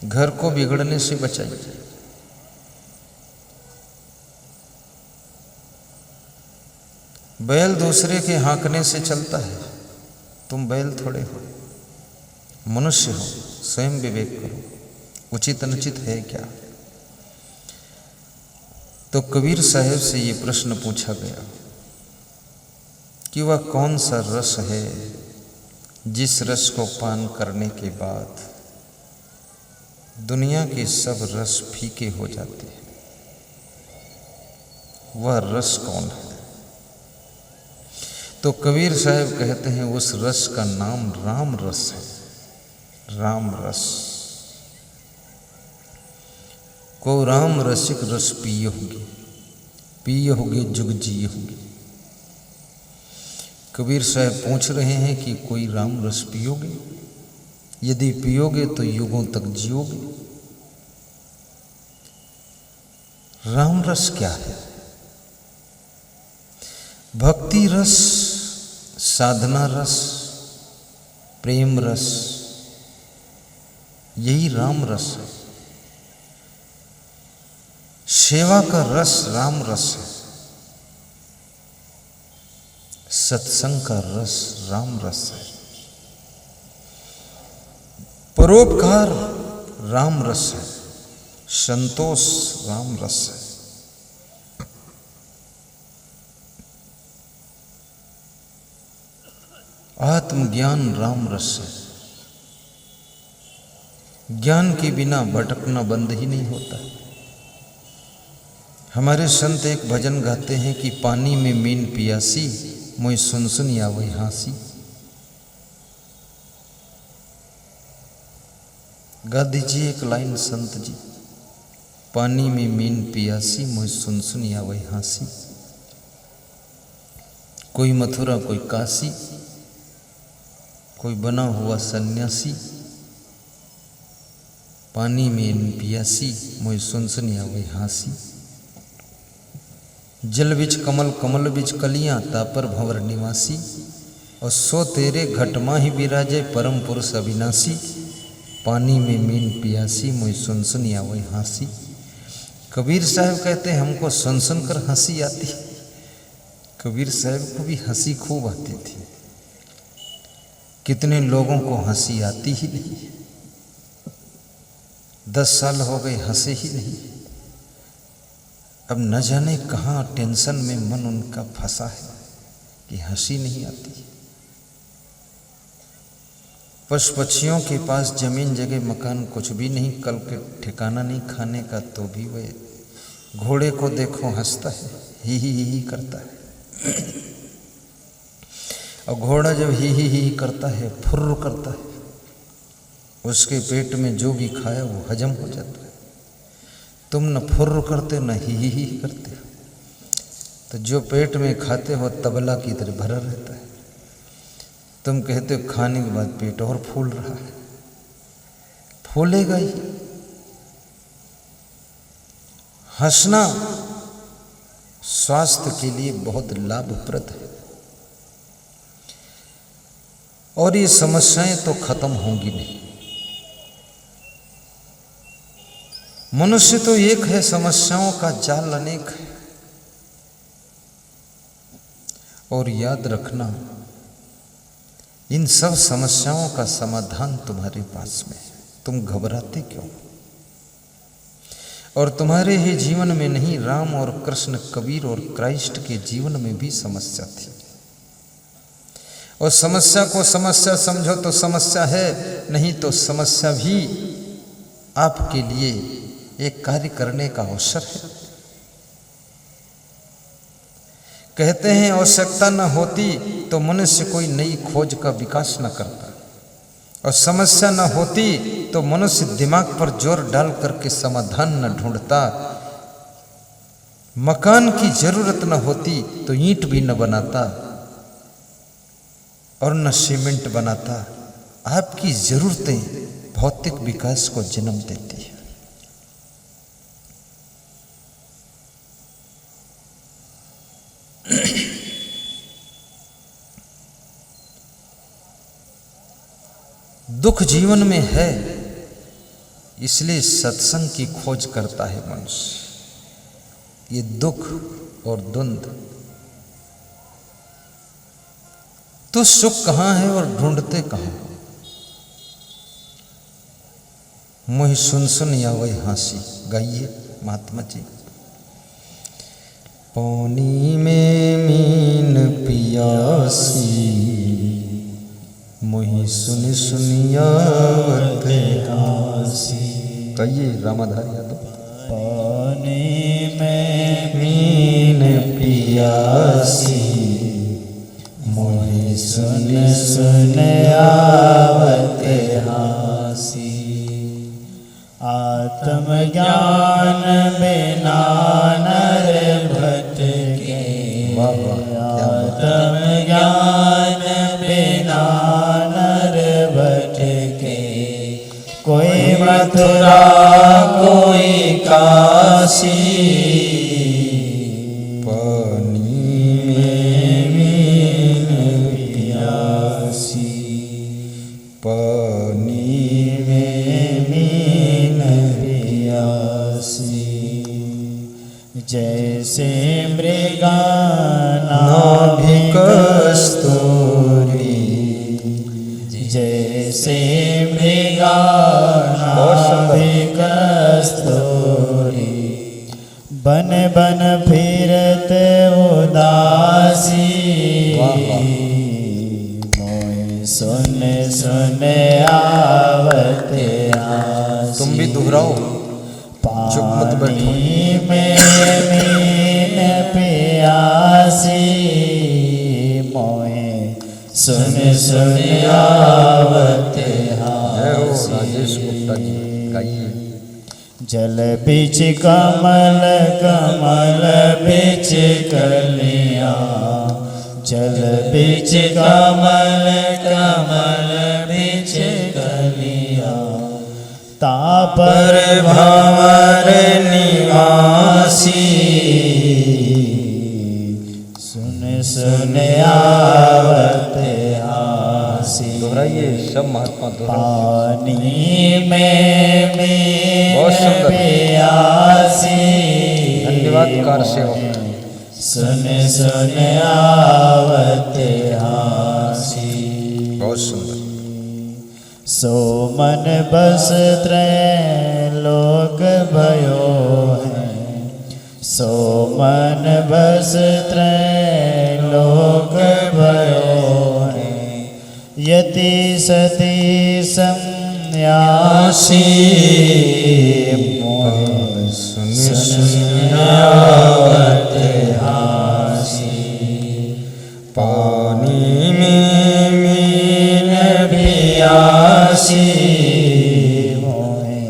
घर को बिगड़ने से बचाइए। बैल दूसरे के हाँकने से चलता है, तुम बैल थोड़े हो, मनुष्य हो, स्वयं विवेक करो, उचित अनुचित है क्या। तो कबीर साहब से ये प्रश्न पूछा गया कि वह कौन सा रस है जिस रस को पान करने के बाद दुनिया के सब रस फीके हो जाते हैं, वह रस कौन है। तो कबीर साहब कहते हैं उस रस का नाम राम रस है। राम रस को राम रसिक रस पिए होगे जुग जिए होगे। कबीर साहब पूछ रहे हैं कि कोई राम रस पियोगे, यदि पियोगे तो युगों तक जियोगे। राम रस क्या है। भक्ति रस, साधना रस, प्रेम रस, यही राम रस है। सेवा का रस राम रस है। सत्संग का रस राम रस है। परोपकार राम रस है। संतोष राम रस है। आत्मज्ञान राम रस है। ज्ञान के बिना भटकना बंद ही नहीं होता। हमारे संत एक भजन गाते हैं कि पानी में मीन पियासी, मोय सुन सुन आवै हांसी। गा दीजिए एक लाइन संत जी। पानी में मीन पियासी, मोय सुन सुन आवै हांसी। कोई मथुरा कोई काशी, कोई बना हुआ सन्यासी। पानी में पियासी, मोय सुन सुन आवै हांसी। जल बिच कमल कमल बिच कलियां, तापर भंवर निवासी। और सो तेरे घटमा ही विराजे, परम पुरुष अविनाशी। पानी में मीन पियासी, मोय सुन सुन आवै हांसी। कबीर साहब कहते हैं हमको सुन सुन कर हंसी आती। कबीर साहब को भी हंसी खूब आती थी। कितने लोगों को हंसी आती ही नहीं। 10 साल हो गए हंसे ही नहीं। अब न जाने कहाँ टेंशन में मन उनका फंसा है कि हंसी नहीं आती। पशु पक्षियों के पास जमीन जगह मकान कुछ भी नहीं, कल के ठिकाना नहीं खाने का, तो भी वह घोड़े को देखो हंसता है, ही करता है। और घोड़ा जब ही करता है, फुर्र करता है, उसके पेट में जो भी खाया वो हजम हो जाता है। तुम न फुर्र करते न ही करते, तो जो पेट में खाते हो तबला की तरह भरा रहता है। तुम कहते हो खाने के बाद पेट और फूल रहा है, फूलेगा ही। हंसना स्वास्थ्य के लिए बहुत लाभप्रद है। और ये समस्याएं तो खत्म होंगी नहीं। मनुष्य तो एक है, समस्याओं का जाल अनेक है। और याद रखना, इन सब समस्याओं का समाधान तुम्हारे पास में है। तुम घबराते क्यों। और तुम्हारे ही जीवन में नहीं, राम और कृष्ण, कबीर और क्राइस्ट के जीवन में भी समस्या थी। और समस्या को समस्या समझो तो समस्या है, नहीं तो समस्या भी आपके लिए एक कार्य करने का अवसर है। कहते हैं आवश्यकता न होती तो मनुष्य कोई नई खोज का विकास न करता, और समस्या न होती तो मनुष्य दिमाग पर जोर डाल करके समाधान न ढूंढता। मकान की जरूरत न होती तो ईंट भी न बनाता और न सीमेंट बनाता। आपकी जरूरतें भौतिक विकास को जन्म देती है। दुख जीवन में है इसलिए सत्संग की खोज करता है मनुष्य। ये दुख और द्वंद, तो सुख कहाँ है और ढूंढते कहाँ? मोहि सुन सुन या वही हंसी। गाइए महात्मा जी। पानी में मीन पियासी, मोहि सुन सुन यावत हंसी। कहिए रामाधारी यादव। पानी में मीन पियासी, मोहि सुन सुन आवत हासी। आत्मज्ञान बिना नर भटके, आत्मज्ञान बिना नर भटके। कोई मथुरा कोई काशी, पानी में मीन पियासी, पानी में मीन पियासी। जैसे मृगानाभि कस्तूरी, जैसे मृगानाभि कस्तूरी। बन बन फिरत उदासी, मोहि सुन सुन आवत हासी। तुम भी दोहराओ, चुप मत बैठो। पानी में मीन पियासी, मोहि सुन सुन आवत हासी। राजेश गुप्ता जी गाइए। जल बिच कमल कमल बिच कलियां, जल बिच कमल कमल बिच कलियां। तापर भंवर निवासी, सुन सुन आवत हासी। दोहराइए सब महात्मा दोहराइए। पानी में बहुत मीन सुंदर। पियासी, धन्यवाद कार सेवक। सुन सुन आवत हासी। बहुत सुंदर। सो मन बस त्रैलोक भयो है, सो मन बस त्रैलोक भयो है। यति सती संन्यासी, मोहि सुन सुन आवत हासी। पानी में मीन पियासी, मोहि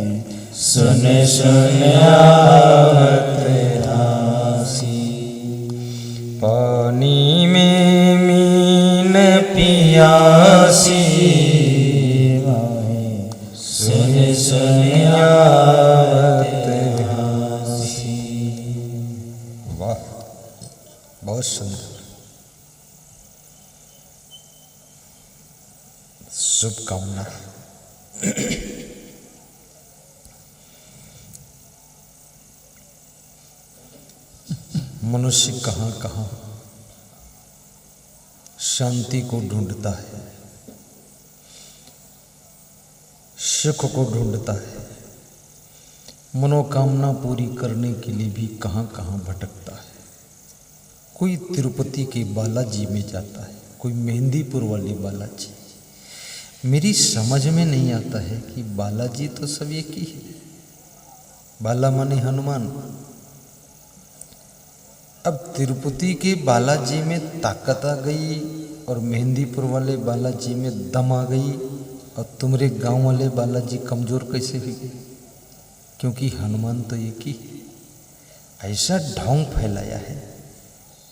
सुन सुन आवत हासी। पानी में मीन पियासी, मोहि सुन सुन आवत हासी। वाह, बहुत सुंदर। शुभकामना। मनुष्य कहाँ कहाँ शांति को ढूंढता है, सुख को ढूंढता है, मनोकामना पूरी करने के लिए भी कहाँ कहाँ भटकता है। कोई तिरुपति के बालाजी में जाता है, कोई मेहंदीपुर वाले बालाजी। मेरी समझ में नहीं आता है कि बालाजी तो सब एक ही है। बाला माने हनुमान। अब तिरुपति के बालाजी में ताकत आ गई और मेहंदीपुर वाले बालाजी में दम आ गई, और तुम्हारे गांव वाले बालाजी कमजोर कैसे हुई? क्योंकि हनुमान तो एक ही है। ऐसा ढोंग फैलाया है।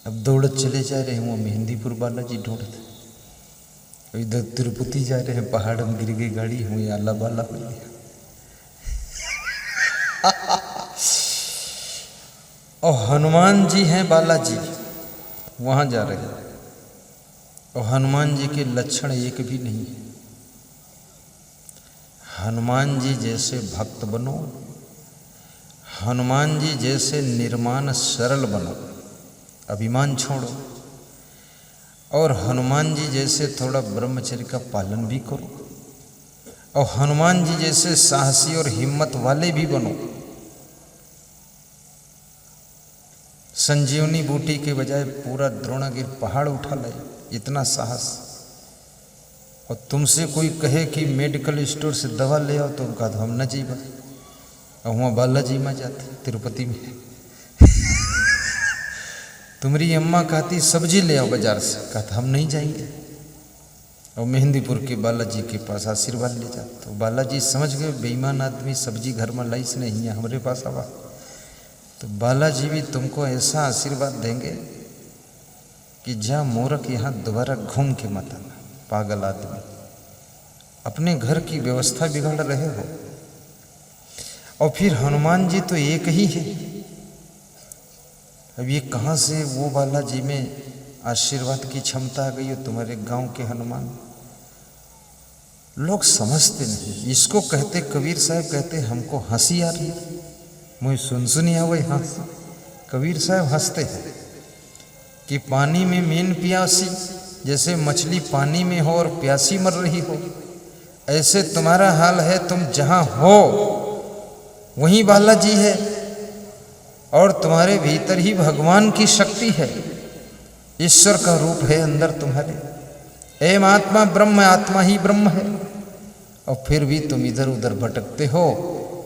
अब दौड़त चले जा रहे हैं, वहाँ मेहंदीपुर बालाजी ढूंढते, इधर तिरुपति जा रहे हैं, पहाड़ में गिर गई गाड़ी, हुई आला बाला हो गया। और हनुमान जी हैं बालाजी, वहां जा रहे हैं, और हनुमान जी के लक्षण एक भी नहीं है। हनुमान जी जैसे भक्त बनो, हनुमान जी जैसे निर्माण सरल बनो, अभिमान छोड़ो, और हनुमान जी जैसे थोड़ा ब्रह्मचर्य का पालन भी करो, और हनुमान जी जैसे साहसी और हिम्मत वाले भी बनो। संजीवनी बूटी के बजाय पूरा द्रोणागिर पहाड़ उठा लाए, इतना साहस। और तुमसे कोई कहे कि मेडिकल स्टोर से दवा ले आओ, तो कहा तो हम न जीवा, और वहाँ बालाजी में जाते तिरुपति में तुम्हारी अम्मा कहती सब्जी ले आओ बाजार से, कहा था हम नहीं जाएंगे, और मेहंदीपुर के बालाजी के पास आशीर्वाद ले जाते। तो बालाजी समझ गए बेईमान आदमी सब्जी घर में लाई से नहीं है, हमारे पास आवा। तो बालाजी भी तुमको ऐसा आशीर्वाद देंगे कि जा मूर्ख यहाँ दोबारा घूम के मत आना, पागल आदमी, अपने घर की व्यवस्था बिगाड़ रहे हो। और फिर हनुमान जी तो एक ही है, अब ये कहाँ से वो बालाजी में आशीर्वाद की क्षमता आ गई हो तुम्हारे गांव के हनुमान। लोग समझते नहीं, इसको कहते कबीर साहब कहते हमको हंसी आ रही, मुझे सुन आवे हंस। कबीर साहब हंसते हैं कि पानी में मेन प्यासी, जैसे मछली पानी में हो और प्यासी मर रही हो, ऐसे तुम्हारा हाल है। तुम जहां हो वहीं बालाजी है, और तुम्हारे भीतर ही भगवान की शक्ति है, ईश्वर का रूप है अंदर तुम्हारे। एम आत्मा ब्रह्म, आत्मा ही ब्रह्म है, और फिर भी तुम इधर उधर भटकते हो।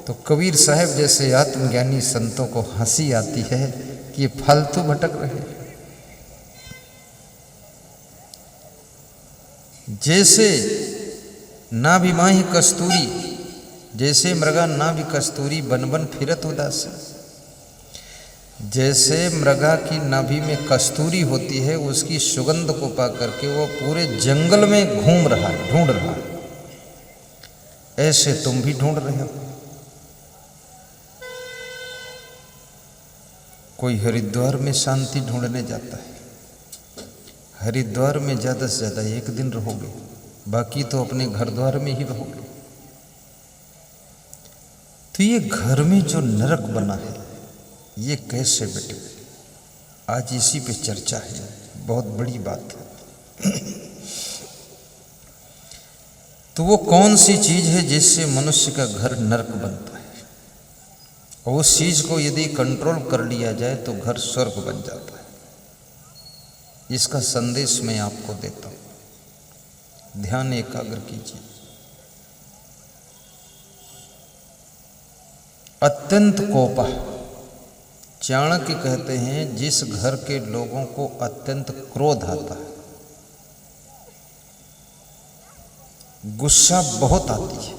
तो कबीर साहब जैसे आत्मज्ञानी संतों को हंसी आती है कि ये फालतू भटक रहे। जैसे नाभि माहि कस्तूरी, जैसे मृगा नाभि कस्तूरी बन बन फिरत उदास। जैसे मृगा की नाभि में कस्तूरी होती है, उसकी सुगंध को पा करके वो पूरे जंगल में घूम रहा है, ढूंढ रहा है, ऐसे तुम भी ढूंढ रहे हो। कोई हरिद्वार में शांति ढूंढने जाता है, हरिद्वार में ज़्यादा से ज़्यादा एक दिन रहोगे, बाकी तो अपने घर द्वार में ही रहोगे। तो ये घर में जो नरक बना है ये कैसे बेटे, आज इसी पे चर्चा है, बहुत बड़ी बात है। तो वो कौन सी चीज है जिससे मनुष्य का घर नरक बनता है, और उस चीज को यदि कंट्रोल कर लिया जाए तो घर स्वर्ग बन जाता है। इसका संदेश मैं आपको देता हूं, ध्यान एकाग्र कीजिए। अत्यंत कोपा, चाणक्य कहते हैं जिस घर के लोगों को अत्यंत क्रोध आता है, गुस्सा बहुत आती है,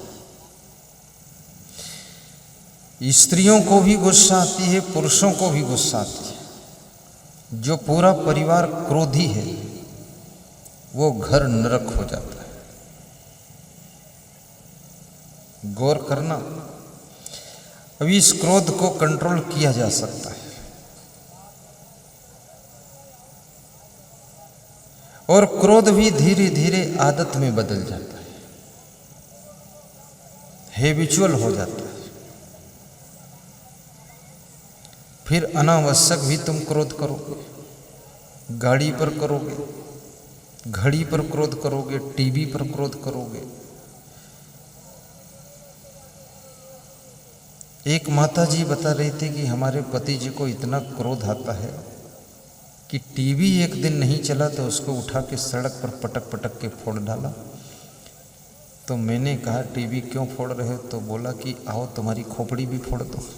स्त्रियों को भी गुस्सा आती है, पुरुषों को भी गुस्सा आती है, जो पूरा परिवार क्रोधी है वो घर नरक हो जाता है। गौर करना, अभी इस क्रोध को कंट्रोल किया जा सकता है, और क्रोध भी धीरे धीरे आदत में बदल जाता है, हैबिचुअल हो जाता है। फिर अनावश्यक भी तुम क्रोध करोगे, गाड़ी पर करोगे, घड़ी पर क्रोध करोगे, टीवी पर क्रोध करोगे। एक माता जी बता रही थी कि हमारे पति जी को इतना क्रोध आता है कि टीवी एक दिन नहीं चला तो उसको उठा के सड़क पर पटक पटक के फोड़ डाला। तो मैंने कहा टीवी क्यों फोड़ रहे हो, तो बोला कि आओ तुम्हारी खोपड़ी भी फोड़ दो।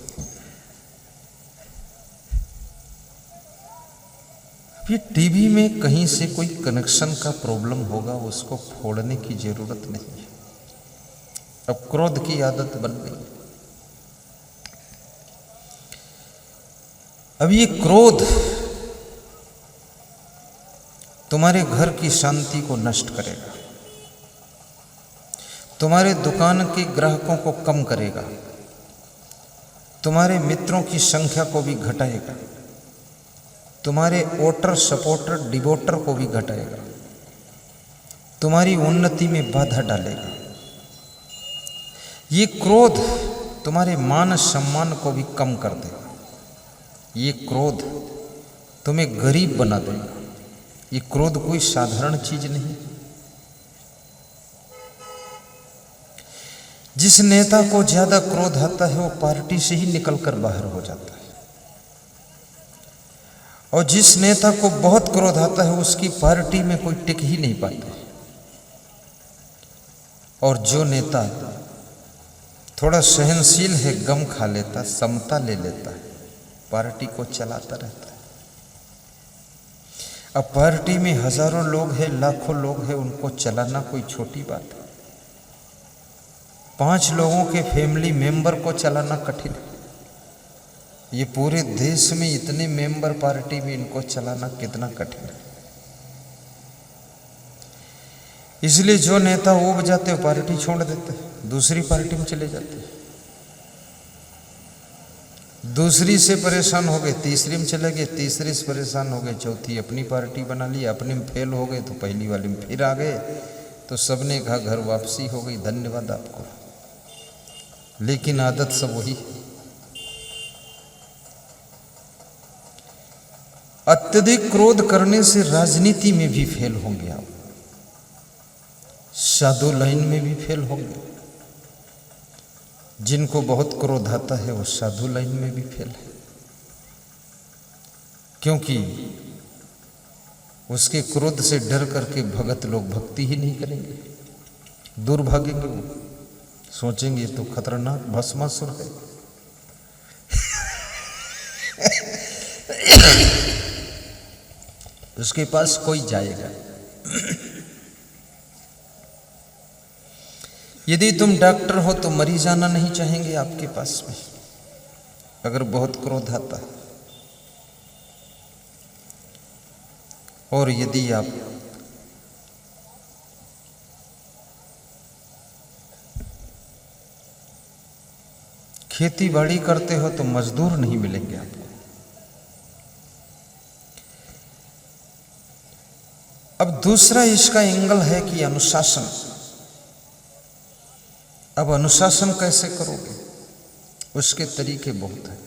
ये टीवी में कहीं से कोई कनेक्शन का प्रॉब्लम होगा, उसको फोड़ने की जरूरत नहीं है। अब क्रोध की आदत बन गई। अब ये क्रोध तुम्हारे घर की शांति को नष्ट करेगा, तुम्हारे दुकान के ग्राहकों को कम करेगा, तुम्हारे मित्रों की संख्या को भी घटाएगा, तुम्हारे वोटर सपोर्टर डिवोटर को भी घटाएगा, तुम्हारी उन्नति में बाधा डालेगा। ये क्रोध तुम्हारे मान सम्मान को भी कम कर देगा। ये क्रोध तुम्हें गरीब बना देगा। ये क्रोध कोई साधारण चीज नहीं। जिस नेता को ज्यादा क्रोध आता है वो पार्टी से ही निकलकर बाहर हो जाता है, और जिस नेता को बहुत क्रोध आता है उसकी पार्टी में कोई टिक ही नहीं पाता। और जो नेता थोड़ा सहनशील है, गम खा लेता, समता ले लेता है, पार्टी को चलाता रहता है। अब पार्टी में हजारों लोग हैं, लाखों लोग हैं, उनको चलाना कोई छोटी बात है। 5 लोगों के फैमिली मेंबर को चलाना कठिन है। ये पूरे देश में इतने मेंबर पार्टी में, इनको चलाना कितना कठिन है। इसलिए जो नेता ऊब जाते हो पार्टी छोड़ देते, दूसरी पार्टी में चले जाते, दूसरी से परेशान हो गए तीसरी में चले गए, तीसरी से परेशान हो गए चौथी अपनी पार्टी बना ली, अपनी में फेल हो गए तो पहली वाली में फिर आ गए, तो सबने कहा घर वापसी हो गई, धन्यवाद आपको। लेकिन आदत सब वही है। अत्यधिक क्रोध करने से राजनीति में भी फेल होंगे आप, साधु लाइन में भी फेल होंगे। जिनको बहुत क्रोध आता है वो साधु लाइन में भी फेल है, क्योंकि उसके क्रोध से डर करके भगत लोग भक्ति ही नहीं करेंगे, दूर भागेंगे। वो सोचेंगे तो खतरनाक भस्मासुर है। उसके पास कोई जाएगा। यदि तुम डॉक्टर हो तो मरीज आना नहीं चाहेंगे आपके पास में, अगर बहुत क्रोध आता है। और यदि आप खेती बाड़ी करते हो तो मजदूर नहीं मिलेंगे आपको। अब दूसरा इसका एंगल है कि अनुशासन। अब अनुशासन कैसे करोगे, उसके तरीके बहुत हैं।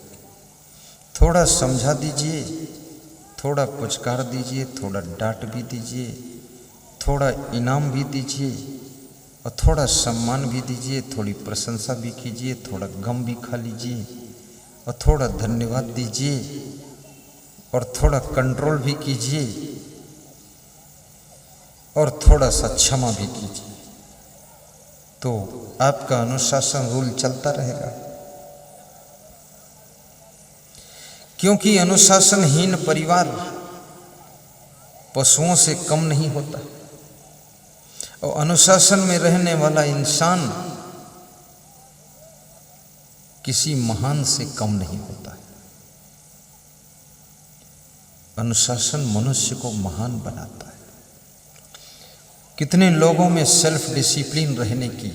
थोड़ा समझा दीजिए, थोड़ा पुचकार दीजिए, थोड़ा डांट भी दीजिए, थोड़ा इनाम भी दीजिए, और थोड़ा सम्मान भी दीजिए, थोड़ी प्रशंसा भी कीजिए, थोड़ा गम भी खा लीजिए, और थोड़ा धन्यवाद दीजिए, और थोड़ा कंट्रोल भी कीजिए, और थोड़ा सा क्षमा भी कीजिए। तो आपका अनुशासन रूल चलता रहेगा। क्योंकि अनुशासनहीन परिवार पशुओं से कम नहीं होता, और अनुशासन में रहने वाला इंसान किसी महान से कम नहीं होता है। अनुशासन मनुष्य को महान बनाता है। कितने लोगों में सेल्फ डिसिप्लिन रहने की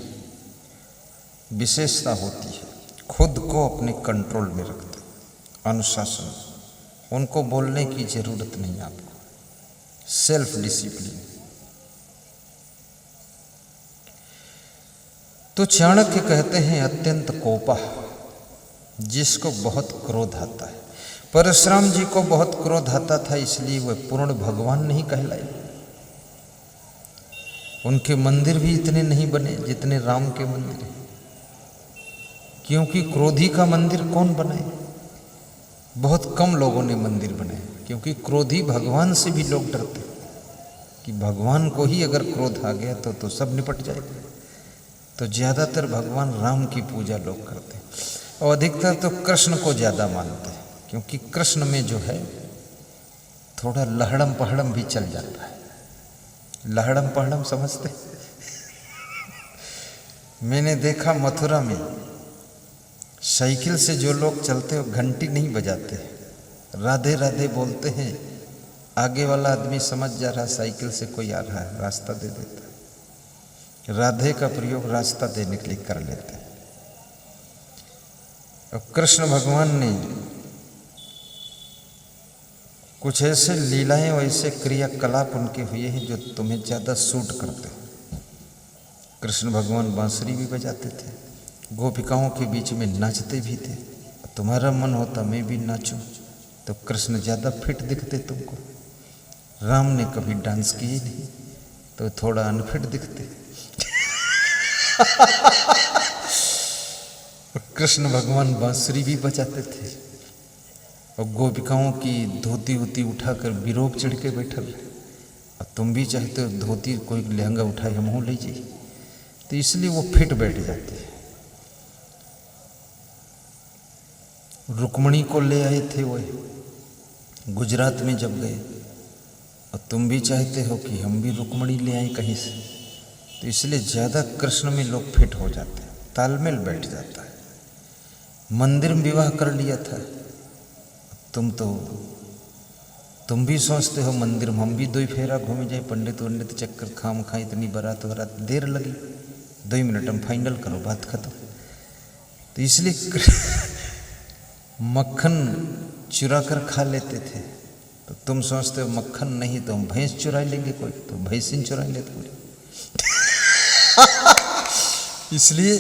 विशेषता होती है, खुद को अपने कंट्रोल में रखते, अनुशासन, उनको बोलने की जरूरत नहीं आपको, सेल्फ डिसिप्लिन। तो चाणक्य कहते हैं अत्यंत कोपा, जिसको बहुत क्रोध आता है। परशुराम जी को बहुत क्रोध आता था, इसलिए वे पूर्ण भगवान नहीं कहलाए। उनके मंदिर भी इतने नहीं बने जितने राम के मंदिर हैं, क्योंकि क्रोधी का मंदिर कौन बनाए? बहुत कम लोगों ने मंदिर बनाए, क्योंकि क्रोधी भगवान से भी लोग डरते कि भगवान को ही अगर क्रोध आ गया तो सब निपट जाएगा। तो ज़्यादातर भगवान राम की पूजा लोग करते हैं, और अधिकतर तो कृष्ण को ज़्यादा मानते हैं, क्योंकि कृष्ण में जो है थोड़ा लहड़म पहड़म भी चल जाता है। लहड़म पहड़म समझते? मैंने देखा मथुरा में साइकिल से जो लोग चलते हो घंटी नहीं बजाते, राधे राधे बोलते हैं। आगे वाला आदमी समझ जा रहा साइकिल से कोई आ रहा है, रास्ता दे देता है। राधे का प्रयोग रास्ता देने के लिए कर लेते हैं। और कृष्ण भगवान ने कुछ ऐसे लीलाएं और ऐसे क्रियाकलाप उनके हुए हैं जो तुम्हें ज़्यादा सूट करते हैं। कृष्ण भगवान बांसुरी भी बजाते थे, गोपिकाओं के बीच में नाचते भी थे। तुम्हारा मन होता मैं भी नाचूं तो कृष्ण ज़्यादा फिट दिखते तुमको। राम ने कभी डांस किए नहीं तो थोड़ा अनफिट दिखते। कृष्ण भगवान बांसुरी भी बजाते थे और गोपिकाओं की धोती उती उठाकर बिरोप चढ़ के बैठल। और तुम भी चाहते हो धोती कोई लहंगा उठाए हम ले जाइए, तो इसलिए वो फिट बैठ जाते हैं। रुक्मणी को ले आए थे वो गुजरात में जब गए, और तुम भी चाहते हो कि हम भी रुक्मणी ले आए कहीं से, तो इसलिए ज़्यादा कृष्ण में लोग फिट हो जाते हैं, तालमेल बैठ जाता है। मंदिर में विवाह कर लिया था, तुम भी सोचते हो मंदिर में हम भी 2 फेरा घूमे जाए, पंडित वंडित चक्कर खाम खा इतनी बारात वरात देर लगी, 2 मिनट हम फाइनल करो बात खत्म। तो इसलिए मक्खन चुरा कर खा लेते थे। तो तुम सोचते हो मक्खन नहीं तो हम भैंस चुरा लेंगे, कोई तो भैंसिन चुरा लेते कोई। इसलिए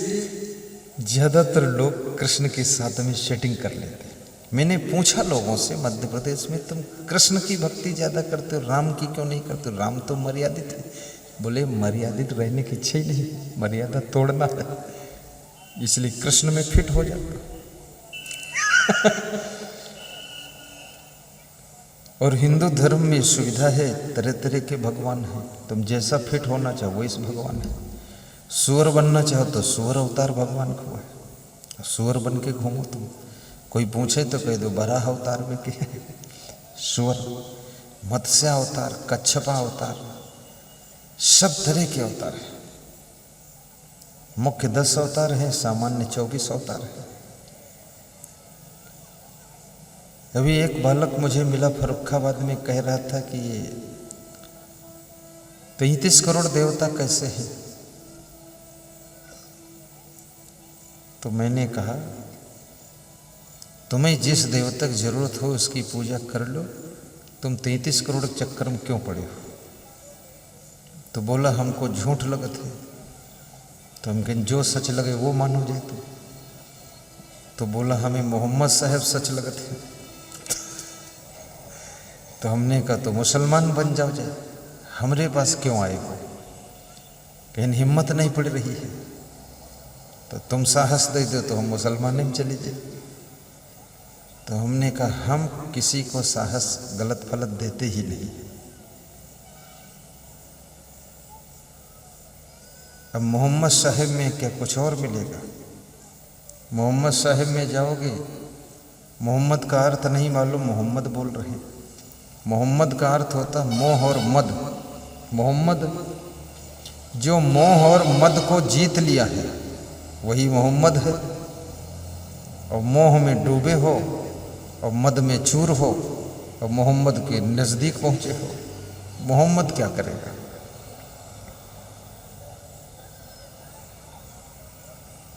ज़्यादातर लोग कृष्ण के साथ में सेटिंग कर लेते। मैंने पूछा लोगों से मध्य प्रदेश में, तुम कृष्ण की भक्ति ज़्यादा करते हो, राम की क्यों नहीं करते हो? राम तो मर्यादित है। बोले मर्यादित रहने की इच्छा ही नहीं, मर्यादा तोड़ना है, इसलिए कृष्ण में फिट हो जाते। और हिंदू धर्म में सुविधा है, तरह तरह के भगवान हैं, तुम जैसा फिट होना चाहो वैसे भगवान है। सुअर बनना चाहो तो सुअर अवतार भगवान को है, सुअर बन के घूमो तुम। कोई पूछे तो कह दो बराह अवतार में के सुअर, मत्स्य अवतार, कच्छपा अवतार, सब तरह के अवतार है। मुख्य 10 अवतार है, सामान्य 24 अवतार है। अभी एक बालक मुझे मिला फर्रुखाबाद में, कह रहा था कि ये 35 करोड़ देवता कैसे हैं? तो मैंने कहा तुम्हें जिस देवता की जरूरत हो उसकी पूजा कर लो, तुम 33 करोड़ चक्कर में क्यों पड़े हो? तो बोला हमको झूठ लगत है। तो हम कहें जो सच लगे वो मानो जाए। तो बोला हमें मोहम्मद साहब सच लगत है। तो हमने कहा तो मुसलमान बन जाओ जाए, हमरे पास क्यों आए हो? कहीं हिम्मत नहीं पड़ रही है तो तुम साहस दे दो तो हम मुसलमान में चले जाए। तो हमने कहा हम किसी को साहस गलत फलत देते ही नहीं। अब मोहम्मद साहब में क्या कुछ और मिलेगा? मोहम्मद साहब में जाओगे, मोहम्मद का अर्थ नहीं मालूम, मोहम्मद बोल रहे हैं। मोहम्मद का अर्थ होता मोह और मद। मोहम्मद जो मोह और मद को जीत लिया है वही मोहम्मद है। और मोह में डूबे हो और मद में चूर हो और मोहम्मद के नज़दीक पहुँचे हो, मोहम्मद क्या करेगा?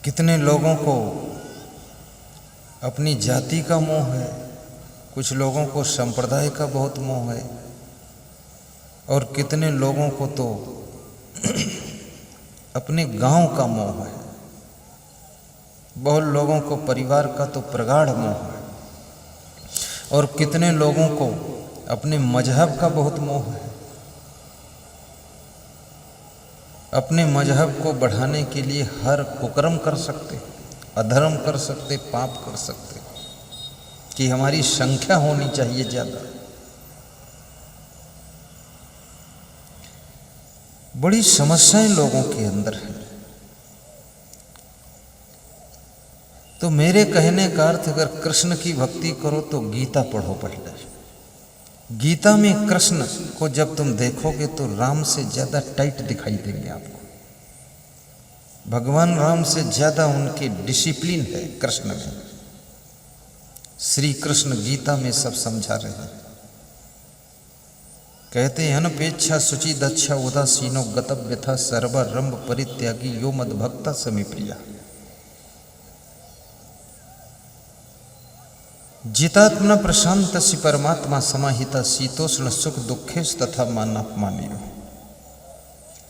कितने लोगों को अपनी जाति का मोह है, कुछ लोगों को संप्रदाय का बहुत मोह है, और कितने लोगों को तो अपने गांव का मोह है। बहुत लोगों को परिवार का तो प्रगाढ़ मोह है, और कितने लोगों को अपने मजहब का बहुत मोह है। अपने मजहब को बढ़ाने के लिए हर कुकर्म कर सकते, अधर्म कर सकते, पाप कर सकते, कि हमारी संख्या होनी चाहिए ज़्यादा। बड़ी समस्याएं लोगों के अंदर है। तो मेरे कहने का अर्थ, अगर कृष्ण की भक्ति करो तो गीता पढ़ो पहले। गीता में कृष्ण को जब तुम देखोगे तो राम से ज़्यादा टाइट दिखाई देंगे आपको। भगवान राम से ज़्यादा उनके डिसिप्लिन है कृष्ण में। श्री कृष्ण गीता में सब समझा रहे हैं। कहते हैं अनपेक्षा शुचि दक्षा उदासीनो गतव्य था सर्वरंभ परित्यागी यो मद भक्ता समी प्रिया। जितात्मना प्रशांतसि परमात्मा समाहिता शीतोष्ण सुख दुखेश तथा मानापमानियो।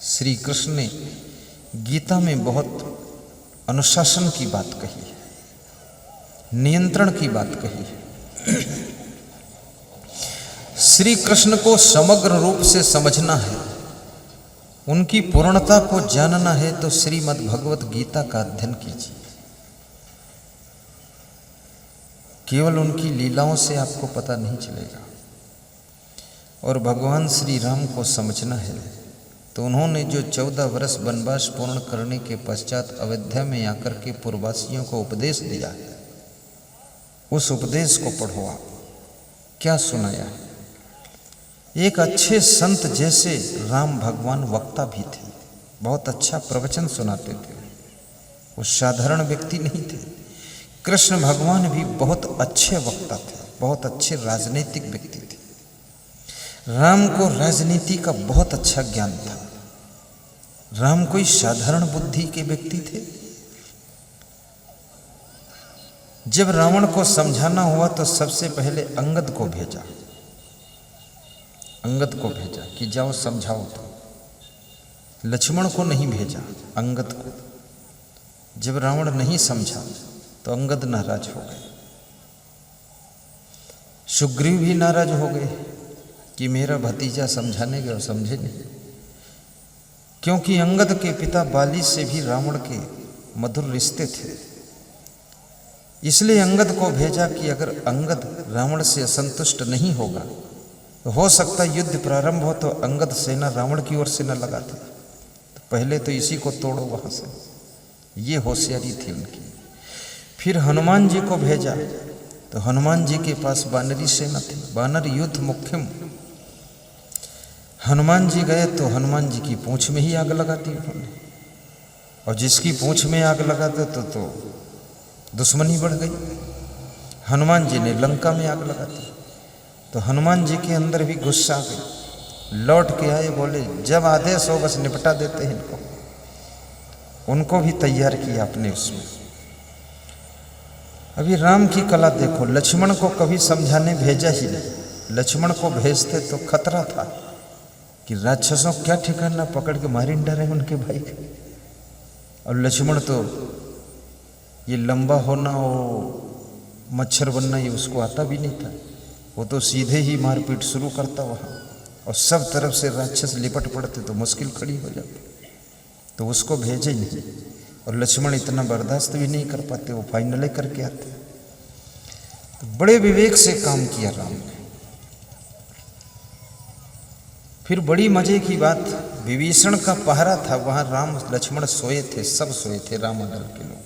श्री कृष्ण ने गीता में बहुत अनुशासन की बात कही है, नियंत्रण की बात कही है। श्री कृष्ण को समग्र रूप से समझना है, उनकी पूर्णता को जानना है तो श्रीमद् भगवत गीता का अध्ययन कीजिए। केवल उनकी लीलाओं से आपको पता नहीं चलेगा। और भगवान श्री राम को समझना है तो उन्होंने जो 14 वर्ष वनवास पूर्ण करने के पश्चात अयोध्या में आकर के पूर्ववासियों को उपदेश दिया, उस उपदेश को पढ़ो। आप क्या सुनाया है? एक अच्छे संत जैसे राम भगवान वक्ता भी थे, बहुत अच्छा प्रवचन सुनाते थे। वो साधारण व्यक्ति नहीं थे। कृष्ण भगवान भी बहुत अच्छे वक्ता थे, बहुत अच्छे राजनीतिक व्यक्ति थे। राम को राजनीति का बहुत अच्छा ज्ञान था। राम कोई साधारण बुद्धि के व्यक्ति थे। जब रावण को समझाना हुआ तो सबसे पहले अंगद को भेजा, अंगद को भेजा कि जाओ समझाओ। तो लक्ष्मण को नहीं भेजा, अंगद को। जब रावण नहीं समझा तो अंगद नाराज हो गए, सुग्रीव भी नाराज हो गए कि मेरा भतीजा समझाने गया और समझे नहीं। क्योंकि अंगद के पिता बाली से भी रावण के मधुर रिश्ते थे। इसलिए अंगद को भेजा कि अगर अंगद रावण से असंतुष्ट नहीं होगा तो हो सकता युद्ध प्रारंभ हो तो अंगद सेना रावण की ओर से न लगाते, तो पहले तो इसी को तोड़ो वहां से। ये होशियारी थी उनकी। फिर हनुमान जी को भेजा तो हनुमान जी के पास वानरी सेना थी, वानर युद्ध मुख्यम। हनुमान जी गए तो हनुमान जी की पूंछ में ही आग लगा दी उन्होंने, और जिसकी पूंछ में आग लगा दो तो दुश्मनी बढ़ गई। हनुमान जी ने लंका में आग लगा दी तो हनुमान जी के अंदर भी गुस्सा आ गई। लौट के आए, बोले जब आदेश हो बस निपटा देते हैं इनको। उनको भी तैयार किया अपने उसमें। अभी राम की कला देखो, लक्ष्मण को कभी समझाने भेजा ही नहीं। लक्ष्मण को भेजते तो खतरा था कि राक्षसों क्या ठिकाना पकड़ के मारी डरे उनके भाई के। और लक्ष्मण तो ये लंबा होना और मच्छर बनना ये उसको आता भी नहीं था। वो तो सीधे ही मारपीट शुरू करता वहाँ, और सब तरफ से राक्षस लिपट पड़ते तो मुश्किल खड़ी हो जाती। तो उसको भेजे ही नहीं, और लक्ष्मण इतना बर्दाश्त भी नहीं कर पाते, वो फाइनल करके आते। तो बड़े विवेक से काम किया राम ने। फिर बड़ी मजे की बात, विभीषण का पहरा था, वहां राम लक्ष्मण सोए थे, सब सोए थे राममंडल के लोग।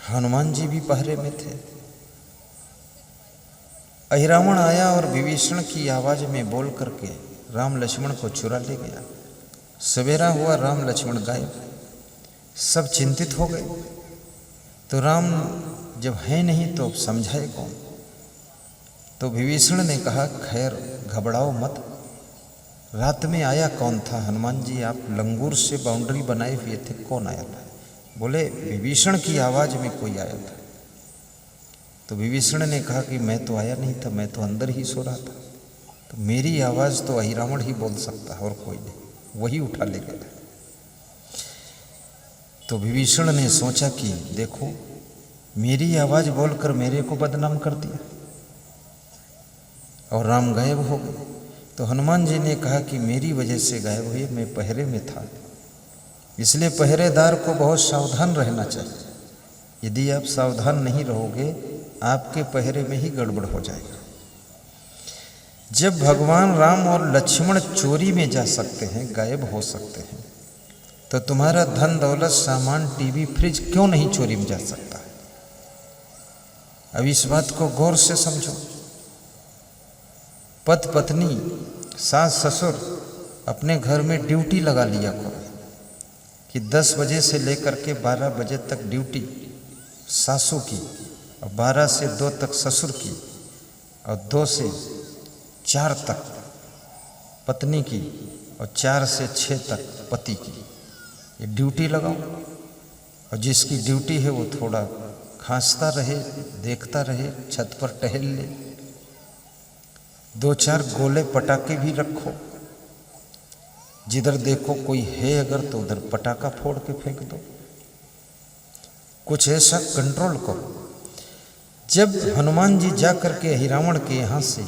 हनुमान जी भी पहरे में थे। अहिरावण आया और विभीषण की आवाज में बोल करके राम लक्ष्मण को चुरा ले गया। सवेरा हुआ, राम लक्ष्मण गायब। सब चिंतित हो गए। तो राम जब है नहीं तो समझाए कौन? तो विभीषण ने कहा खैर घबराओ मत, रात में आया कौन था? हनुमान जी आप लंगूर से बाउंड्री बनाए हुए थे, कौन आया था? बोले विभीषण की आवाज में कोई आया था। तो विभीषण ने कहा कि मैं तो आया नहीं था, मैं तो अंदर ही सो रहा था। तो मेरी आवाज तो अहिरावण ही बोल सकता है और कोई नहीं, वही उठा ले गया। तो विभीषण ने सोचा कि देखो मेरी आवाज बोलकर मेरे को बदनाम कर दिया, और राम गायब हो गए। तो हनुमान जी ने कहा कि मेरी वजह से गायब हुए, मैं पहरे में था, इसलिए पहरेदार को बहुत सावधान रहना चाहिए। यदि आप सावधान नहीं रहोगे आपके पहरे में ही गड़बड़ हो जाएगा। जब भगवान राम और लक्ष्मण चोरी में जा सकते हैं, गायब हो सकते हैं, तो तुम्हारा धन दौलत सामान टीवी फ्रिज क्यों नहीं चोरी में जा सकता है? अब इस बात को गौर से समझो। पति पत्नी सास ससुर अपने घर में ड्यूटी लगा लिया करो कि 10 बजे से लेकर के 12 बजे तक ड्यूटी सासू की, और 12 से 2 तक ससुर की, और 2 से 4 तक पत्नी की, और 4 से 6 तक पति की। ये ड्यूटी लगाओ, और जिसकी ड्यूटी है वो थोड़ा खांसता रहे, देखता रहे, छत पर टहल ले। 2-4 गोले पटाखे भी रखो, जिधर देखो कोई है अगर तो उधर पटाखा फोड़ के फेंक दो। कुछ ऐसा कंट्रोल करो। जब हनुमान जी जा करके हिरावण के यहाँ से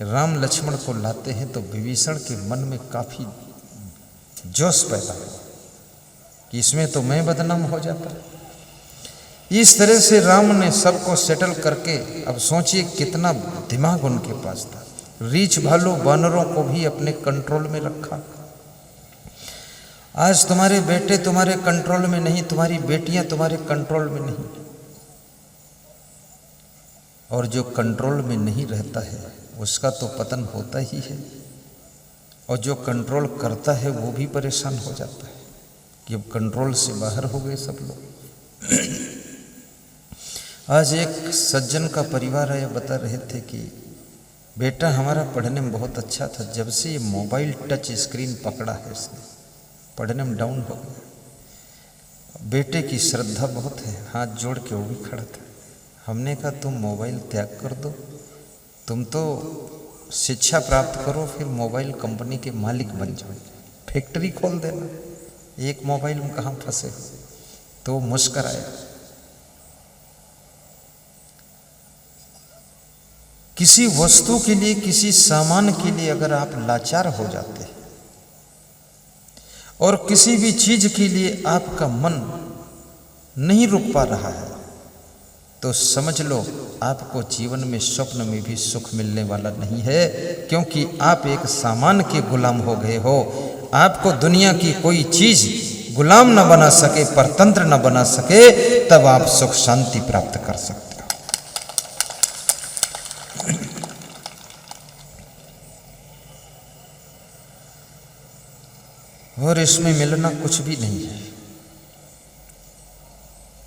राम लक्ष्मण को लाते हैं तो विभीषण के मन में काफी जोश पैदा हुआ कि इसमें तो मैं बदनाम हो जाता। इस तरह से राम ने सबको सेटल करके, अब सोचिए कितना दिमाग उनके पास था, रीछ भालू वानरों को भी अपने कंट्रोल में रखा। आज तुम्हारे बेटे तुम्हारे कंट्रोल में नहीं, तुम्हारी बेटियां तुम्हारे कंट्रोल में नहीं, और जो कंट्रोल में नहीं रहता है उसका तो पतन होता ही है, और जो कंट्रोल करता है वो भी परेशान हो जाता है कि अब कंट्रोल से बाहर हो गए सब लोग। आज एक सज्जन का परिवार आया, बता रहे थे कि बेटा हमारा पढ़ने में बहुत अच्छा था, जब से ये मोबाइल टच स्क्रीन पकड़ा है इसने पढ़ने में डाउन हो गया। बेटे की श्रद्धा बहुत है, हाथ जोड़ के वो भी खड़ा था। हमने कहा तुम मोबाइल त्याग कर दो, तुम तो शिक्षा प्राप्त करो, फिर मोबाइल कंपनी के मालिक बन जाओ, फैक्ट्री खोल देना, एक मोबाइल में कहाँ फंसे। तो मुस्कराया। किसी वस्तु के लिए, किसी सामान के लिए अगर आप लाचार हो जाते हैं और किसी भी चीज के लिए आपका मन नहीं रुक पा रहा है, तो समझ लो आपको जीवन में स्वप्न में भी सुख मिलने वाला नहीं है, क्योंकि आप एक सामान के गुलाम हो गए हो। आपको दुनिया की कोई चीज गुलाम न बना सके, परतंत्र न बना सके, तब आप सुख शांति प्राप्त कर सकते हो। और इसमें मिलना कुछ भी नहीं है।